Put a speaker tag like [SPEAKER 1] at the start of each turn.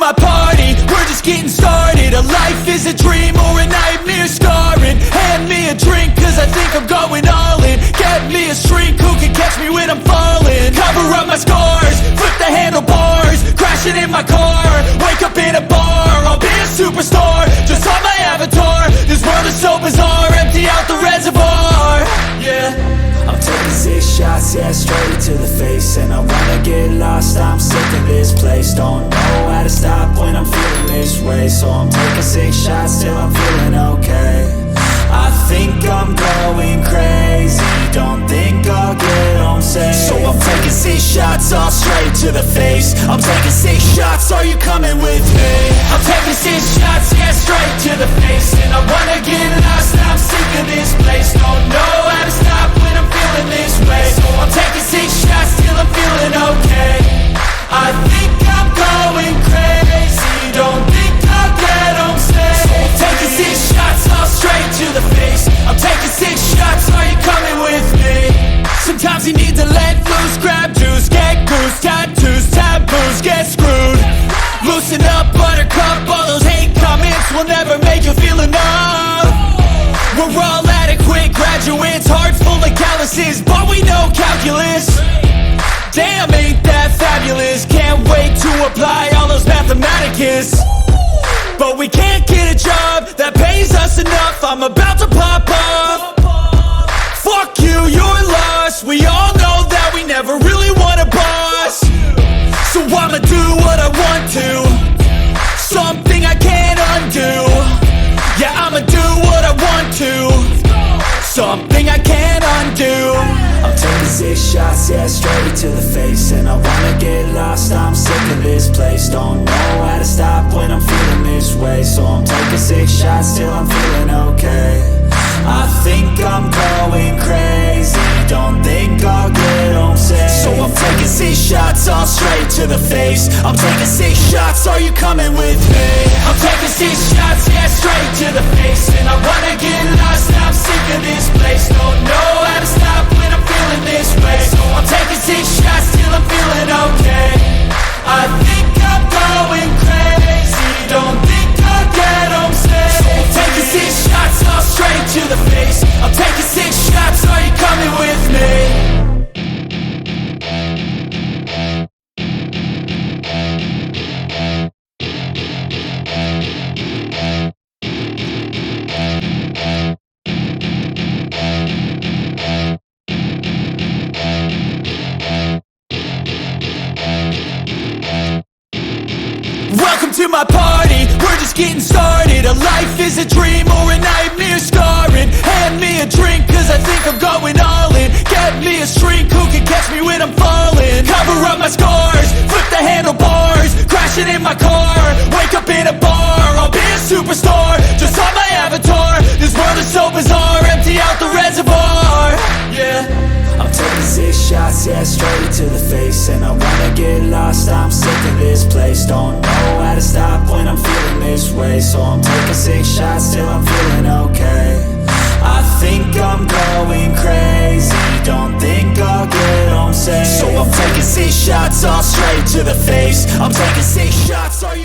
[SPEAKER 1] my party, we're just getting started. A life is a dream or a nightmare scarring. Hand me a drink cause I think I'm going all in. Get me a shrink who can catch me when I'm falling. Cover up my scars, flip the handlebars, crashing in my car, wake up in a bar. I'll be a superstar, just on my avatar. This world is so bizarre, empty out the reservoir. Yeah,
[SPEAKER 2] I'm taking 6 shots, yeah, straight to the face. And I wanna get lost, I'm sick of this place. Don't know how to stop when I'm feeling this way. So I'm taking 6 shots till I'm feeling okay. I think I'm going crazy, don't think I'll get home safe. So I'm taking 6 shots, all straight to the face. I'm taking 6 shots, are you coming with me?
[SPEAKER 1] I'm taking 6 shots, yeah, straight to the face. And I wanna get lost, I'm sick of this place. Don't know how to stop when I'm feeling this way. So I'm taking 6 shots till I'm feeling okay. I think I'm going crazy, don't think I'll get home safe. So I'm taking 6 shots, all straight to the face. I'm taking 6 shots, are you coming with me? Sometimes you need to let loose, grab juice, get goose, tattoos, taboos, get screwed. Loosen up, buttercup, all those hate comments will never make you feel enough. We're all adequate graduates, hearts full of calluses, but we know calculus. Damn, ain't that fabulous? Can't wait to apply all those mathematicus. But we can't get a job that pays us enough. I'm about to pop up. Fuck you, you're lost. We all know that we never really want a boss. So I'ma do what I want to, something I can't undo. Yeah, I'ma do what I want to, something I can't undo.
[SPEAKER 2] I'm taking 6 shots, yeah, straight to the face. And I wanna get lost, I'm sick of this place. Don't know how to stop when I'm feeling this way. So I'm taking 6 shots till I'm feeling okay. I think I'm going crazy, don't think I'll get home safe. So I'm taking 6 shots, all straight to the face. I'm taking 6 shots, are you coming with me?
[SPEAKER 1] I'm taking 6 shots, yeah, straight to the face. And I wanna get lost, I'm sick of this place. Don't know how to stop when I'm feeling this way. So I'm taking 6 shots till I'm feeling okay. I think I'm going crazy, don't think I'll get home safe. So I'm taking 6 shots, all straight to the face. I'm taking 6 shots, are you coming with me? Welcome to my party, we're just getting started. A life is a dream or a nightmare scarring. Hand me a drink cause I think I'm going all in. Get me a shrink who can catch me when I'm falling. Cover up my scars, flip the handlebars, crashing in my car, wake up in a bar. I'll be a superstar, just on my avatar. This world is so bizarre, empty out the reservoir. Yeah,
[SPEAKER 2] I'm taking 6 shots, yeah, straight to the face. And I wanna get lost, I'm sick of this place. Don't know how to stop when I'm feeling this way. So I'm taking 6 shots till I'm feeling okay. I think I'm going crazy, don't think I'll get home safe.
[SPEAKER 1] So I'm taking 6 shots, all straight to the face. I'm taking 6 shots, are you